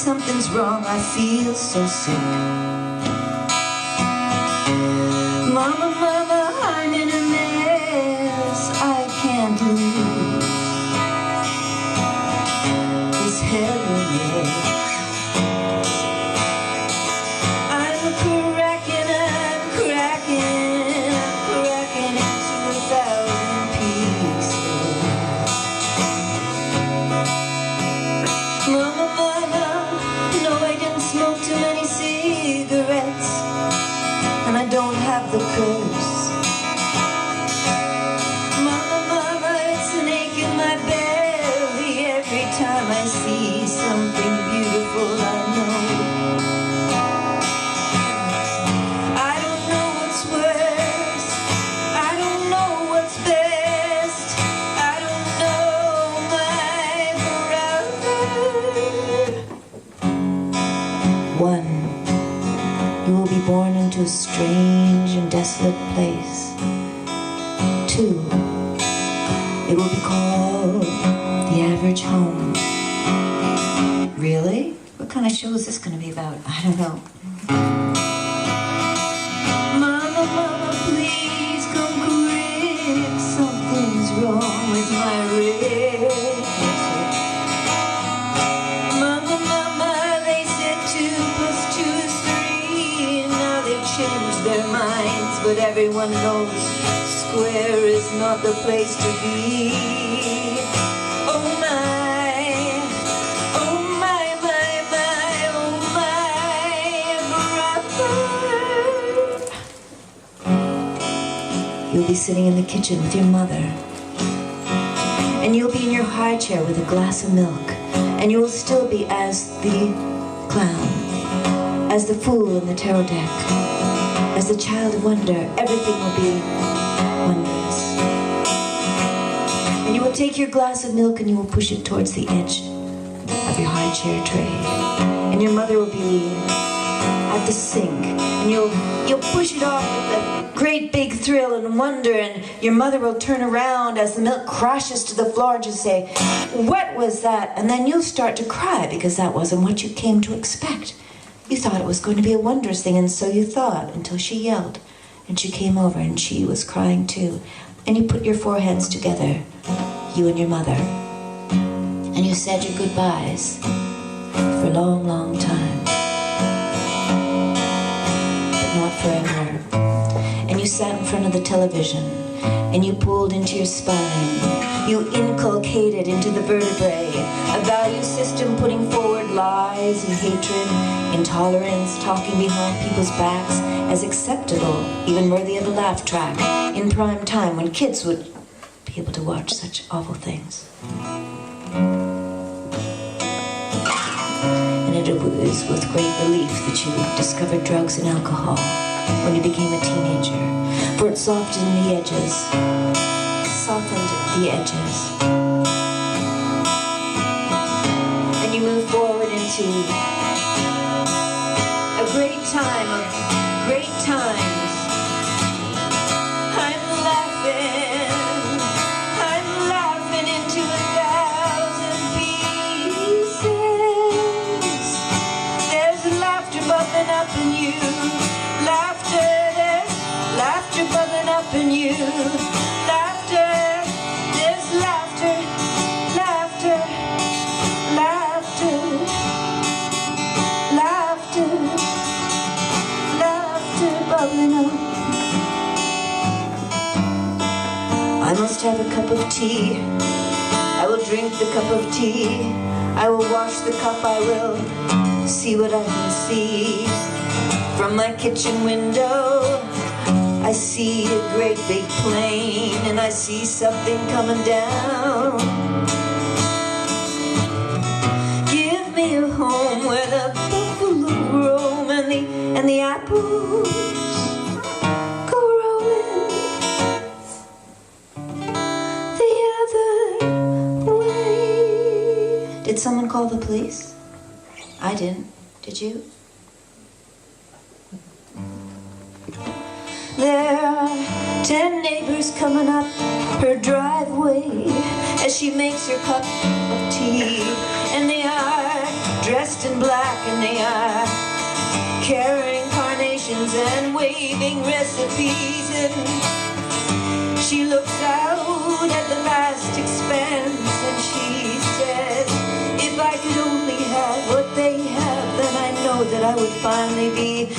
something's wrong, I feel so sick. Mama, mama, I'm in a mess. I can't lose this heaviness. I'm cracking into 1,000 pieces. Mama, mama, no, I didn't smoke too many cigarettes, and I don't have the curse. Mama, mama, it's an ache in my belly every time I see something beautiful I know. I don't know what's worst, I don't know what's best, I don't know my brother. 1. You will be born into a strange and desolate place. 2. It will be called The Average Home. Really? What kind of show is this going to be about? I don't know. Mama, mama, please come quick. Something's wrong with my wrist. Mama, mama, they said 2 + 2 is 3, and now they've changed their minds, but everyone knows square is not the place to be. Oh my, oh my, my, my, oh my brother. You'll be sitting in the kitchen with your mother, and you'll be in your high chair with a glass of milk, and you will still be as the clown, as the fool in the tarot deck, as the child of wonder. Everything will be wondrous. And you will take your glass of milk and you will push it towards the edge of your high chair tray, and your mother will be at the sink, and you'll push it off with a great big thrill and wonder, and your mother will turn around as the milk crashes to the floor and just say, "What was that?" And then you'll start to cry because that wasn't what you came to expect. You thought it was going to be a wondrous thing, and so you thought, until she yelled, and she came over, and she was crying too. And you put your foreheads together, you and your mother, and you said your goodbyes for a long, long time, but not forever. And you sat in front of the television, and you pulled into your spine. You inculcated into the vertebrae a value system putting forward lies and hatred, intolerance, talking behind people's backs as acceptable, even worthy of a laugh track, in prime time when kids would be able to watch such awful things. And it was with great relief that you discovered drugs and alcohol when you became a teenager, for it softened the edges. And you move forward into a great time of great times. I'm laughing into 1,000 pieces. There's laughter bubbling up in you. There's laughter bubbling up in you. I must have a cup of tea. I will drink the cup of tea. I will wash the cup. I will see what I can see. From my kitchen window, I see a great big plane, and I see something coming down. Give me a home where the buffalo roam and the apples Did someone call the police? I didn't. Did you? There are 10 neighbors coming up her driveway as she makes her cup of tea, and they are dressed in black, and they are carrying carnations and waving recipes, and she looks out at the vast expanse and she says, if I could only have what they have, then I know that I would finally be.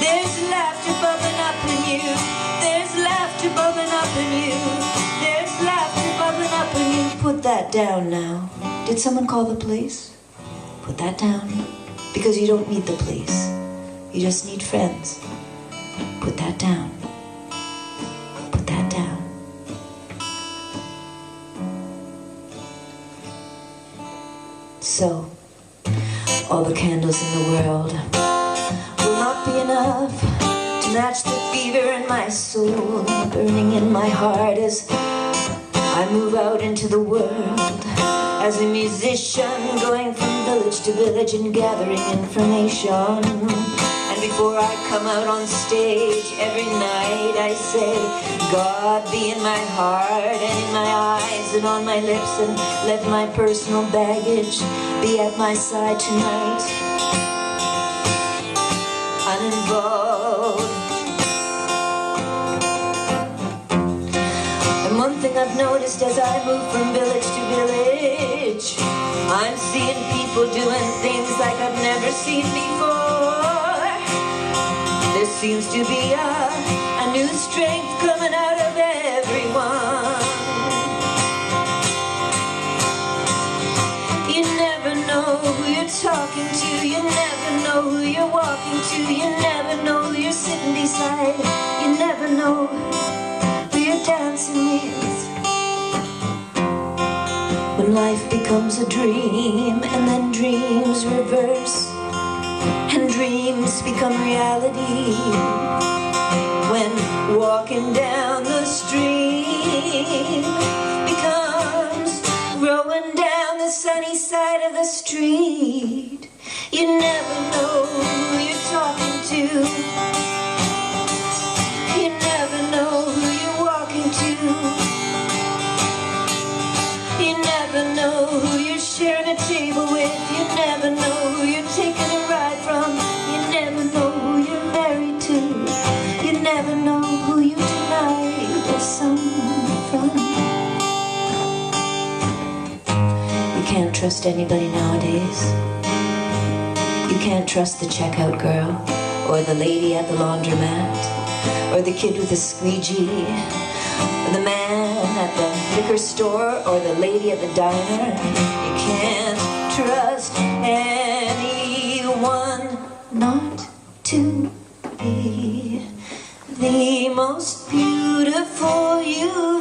There's laughter bubbling up in you, there's laughter bubbling up in you, there's laughter bubbling up in you. Put that down now. Did someone call the police? Put that down, because you don't need the police. You just need friends. Put that down. Put that down. So, all the candles in the world will not be enough to match the fever in my soul, burning in my heart as I move out into the world. As a musician, going from village to village and gathering information. And before I come out on stage every night, I say, God be in my heart and in my eyes and on my lips, and let my personal baggage be at my side tonight, uninvolved. And one thing I've noticed as I move from village to village, I'm seeing people doing things like I've never seen before. There seems to be a new strength coming out of everyone. You never know who you're talking to, you never know who you're walking to, you never know who you're sitting beside, you never know who you're dancing with. When life becomes a dream and then dreams reverse and dreams become reality, when walking down the stream becomes rowing down the sunny side of the street, you never know who you're talking to, you never know who you're walking to. You never know who you're sharing a table with, you never know who you're taking a ride from, you never know who you're married to, you never know who you tonight with someone from. You can't trust anybody nowadays. You can't trust the checkout girl, or the lady at the laundromat, or the kid with the squeegee, or the man at the liquor store, or the lady at the diner. You can't trust anyone not to be the most beautiful you